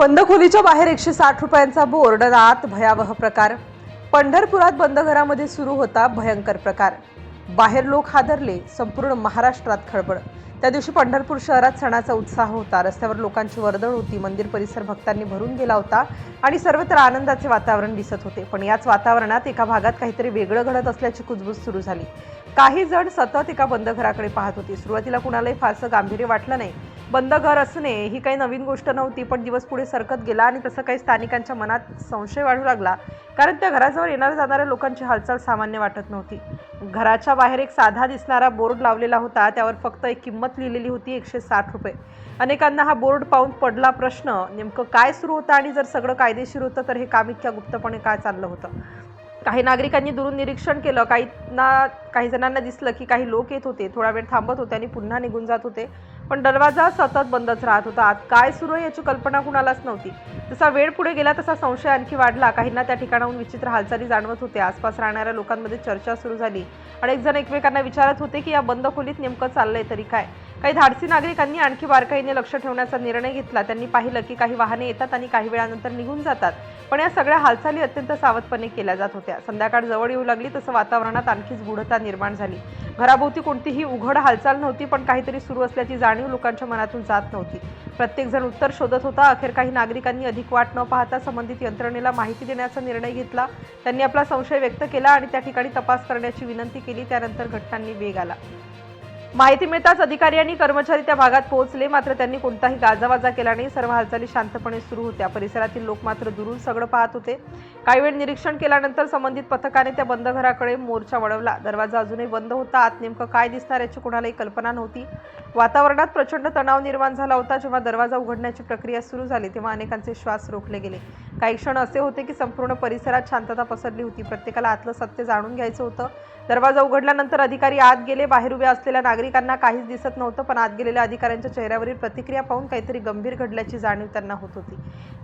बंद खोलीच्या बाहेर 160 रुपयांचा बोर्ड, आत भयावह प्रकार। पंढरपुरात बंद घरामध्ये सुरू होता भयंकर प्रकार। बाहेर लोक हादरले, संपूर्ण महाराष्ट्रात खळबळ। त्या दिवशी पंढरपूर शहरात सणाचा उत्साह होता। रस्त्यावर लोकांची वर्दळ होती। मंदिर परिसर भक्तांनी भरून गेला होता आणि सर्वत्र आनंदाचे वातावरण दिसत होते। पण याच वातावरणात एका भागात काहीतरी वेगळं घडत असल्याची कुजबूज सुरू झाली। काही जण सतत एका बंद घराकडे पाहत होते। सुरुवातीला कुणालाही फारसं गांभीर्य वाटलं नाही। बंद घर असणे ही काही नवीन गोष्ट नव्हती, पण दिवस पुढे सरकत गेला आणि तसं काही स्थानिकांच्या मनात संशय वाढू लागला, कारण त्या घराजवळ येणाऱ्या जाणाऱ्या लोकांची हालचाल सामान्य वाटत नव्हती। घराच्या बाहेर एक साधा दिसणारा बोर्ड लावलेला होता, त्यावर फक्त एक किंमत लिहिलेली होती, 160 रुपये। अनेकांना हा बोर्ड पाहून पडला प्रश्न, नेमकं काय सुरू होतं आणि जर सगळं कायदेशीर होतं तर हे काम इतक्या गुप्तपणे काय चाललं होतं। काही नागरिकांनी दुरून निरीक्षण केलं। काही जणांना दिसलं की काही लोक येत होते, थोडा वेळ थांबत होते आणि पुन्हा निघून जात होते, पण दरवाजा सतत बंदच राहत होता। आत काय सुरू आहे याची कल्पना कुणालाच नव्हती। जसा वेळ पुढे गेला तसा संशय आणखी वाढला। काहींना त्या ठिकाणाहून विचित्र हालचाली जाणवत होत्या। आसपास राहणाऱ्या लोकांमध्ये चर्चा सुरू झाली। अनेक जण एकमेकांना विचारत होते की या बंद खोलीत नेमकं चाललंय तरी काय। काही धाडसी नागरिकांनी आणखी बारकाईने लक्ष ठेवण्याचा निर्णय घेतला। त्यांनी पाहिलं की काही वाहने येतात आणि काही वेळानंतर निघून जातात, पण या सगळ्या हालचाली अत्यंत सावधपणे केल्या जात होत्या। संध्याकाळ जवळ येऊ लागली तसं वातावरणात आणखीच गूढता निर्माण झाली। घराभोवती कोणतीही उघड हालचाल नव्हती, पण काहीतरी सुरू असल्याची जाणीव लोकांच्या मनातून जात नव्हती। प्रत्येक जण उत्तर शोधत होता। अखेर काही नागरिकांनी अधिक वाट न पाहता संबंधित यंत्रणेला माहिती देण्याचा निर्णय घेतला। त्यांनी आपला संशय व्यक्त केला आणि त्या ठिकाणी तपास करण्याची विनंती केली। त्यानंतर घटनांनी वेग आला। माहिती मिळताच अधिकारी आणि कर्मचारी त्या भागात पोहोचले, मात्र त्यांनी कोणताही गाजावाजा केला नाही। सर्व हालचाली शांतपणे सुरू होत्या। परिसरातील लोक मात्र दुरून सगळं पाहत होते। काही वेळ निरीक्षण केल्यानंतर संबंधित पथकाने त्या बंद घराकडे मोर्चा वळवला। दरवाजा अजूनही बंद होता। आत नेमकं काय दिसणार याची कोणालाही कल्पना नव्हती। वातावरणात प्रचंड तणाव निर्माण झाला होता। जेव्हा दरवाजा उघडण्याची प्रक्रिया सुरू झाली तेव्हा अनेकांचे श्वास रोखले गेले। काही क्षण असे होते की संपूर्ण परिसरात शांतता पसरली होती। प्रत्येकाला आतलं सत्य जाणून घ्यायचं होतं। दरवाजा उघडल्यानंतर अधिकारी आत गेले। बाहेर उभ्या असलेल्या नागरिकांना काहीच दिसत नव्हतं, पण आत गेलेल्या अधिकाऱ्यांच्या चेहऱ्यावरील प्रतिक्रिया पाहून काहीतरी गंभीर घडल्याची जाणीव त्यांना होत होती।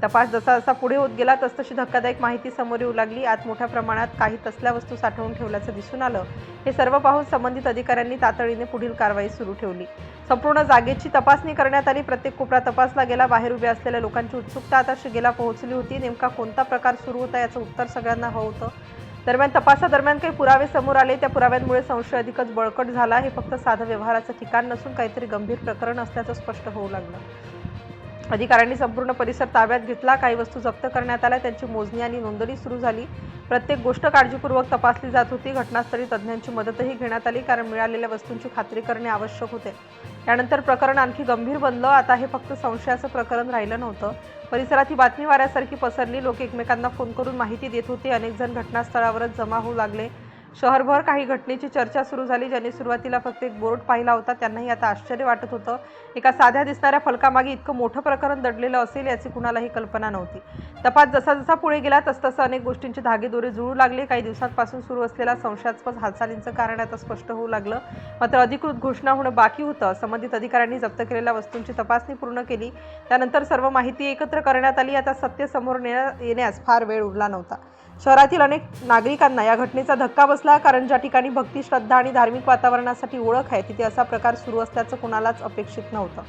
तपास जसा जसा पुढे होत गेला तसतशी धक्कादायक माहिती समोर येऊ लागली। आत मोठ्या प्रमाणात काही तसल्या वस्तू साठवून ठेवल्याचं दिसून आलं। हे सर्व पाहून संबंधित अधिकाऱ्यांनी तातडीने पुढील कारवाई सुरू ठेवली। संपूर्ण जागेची तपासणी करण्यात आली। प्रत्येक कोपरा तपासला गेला। बाहेर उभ्या असलेल्या लोकांची उत्सुकता आता शिगेला पोहोचली होती। नेमका कोणता प्रकार सुरू होता याचं उत्तर सगळ्यांना हवं होतं। दरम्यान तपासादरम्यान काही पुरावे समोर आले। त्या पुराव्यांमुळे संशय अधिकच बळकट झाला। हे फक्त साधं व्यवहाराचं ठिकाण नसून काहीतरी गंभीर प्रकरण असल्याचं स्पष्ट होऊ लागलं। अधिकाऱ्यांनी संपूर्ण परिसर ताब्यात घेतला। काही वस्तू जप्त करण्यात आल्या। त्यांची मोजणी आणि नोंदणी सुरू झाली। प्रत्येक गोष्ट काळजीपूर्वक तपासली जात होती। घटनास्थळी तज्ज्ञांची मदतही घेण्यात आली, कारण मिळालेल्या वस्तूंची खात्री करणे आवश्यक होते। त्यानंतर प्रकरण आणखी गंभीर बनलं। आता हे फक्त संशयाचं प्रकरण राहिलं नव्हतं। परिसरात ही बातमी वाऱ्यासारखी पसरली। लोक एकमेकांना फोन करून माहिती देत होते। अनेक जण घटनास्थळावरच जमा होऊ लागले। शहरभर काही घटनेची चर्चा सुरू झाली। ज्यांनी सुरुवातीला फक्त एक बोर्ड पाहिला होता त्यांनाही आता आश्चर्य वाटत होतं। एका साध्या दिसणाऱ्या फलकामागे इतकं मोठं प्रकरण दडलेलं असेल याची कुणालाही कल्पना नव्हती। तपास जसा जसा पुढे गेला तसतसं अनेक गोष्टींचे धागेदोरे जुळू लागले। काही दिवसांपासून सुरू असलेल्या संशयास्पद हालचालींचं कारण आता स्पष्ट होऊ लागलं, मात्र अधिकृत घोषणा होणं बाकी होतं। संबंधित अधिकाऱ्यांनी जप्त केलेल्या वस्तूंची तपासणी पूर्ण केली। त्यानंतर सर्व माहिती एकत्र करण्यात आली। आता सत्य समोर येण्यास फार वेळ उरला नव्हता। शहरातील अनेक नागरिकांना या घटनेचा धक्का बसला, कारण ज्या ठिकाणी भक्ती, श्रद्धा आणि धार्मिक वातावरणासाठी ओळख आहे तिथे असा प्रकार सुरू असल्याचं कुणालाच अपेक्षित नव्हतं।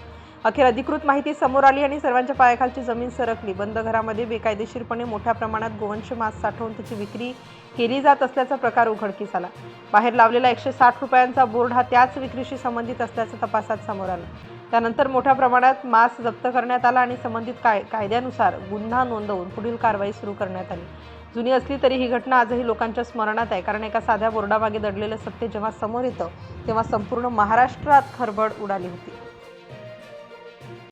अखेर अधिकृत माहिती समोर आली आणि सर्वांच्या पायाखालची जमीन सरकली। बंद घरामध्ये बेकायदेशीरपणे मोठ्या प्रमाणात गोवंश मांस साठवून त्याची विक्री केली जात असल्याचा प्रकार उघडकीस आला। बाहेर लावलेला 160 रुपयांचा बोर्ड हा त्याच विक्रीशी संबंधित असल्याचं तपासात समोर आलं। त्यानंतर मोठ्या प्रमाणात मांस जप्त करण्यात आला आणि संबंधित कायद्यानुसार गुन्हा नोंदवून पुढील कारवाई सुरू करण्यात आली। जुनी असली तरी ही घटना आजही लोकांच्या स्मरणात आहे, कारण एका साध्या बोर्डामागे दडलेलं सत्य जेव्हा समोर येतं तेव्हा संपूर्ण महाराष्ट्रात खळबळ उडाली होती।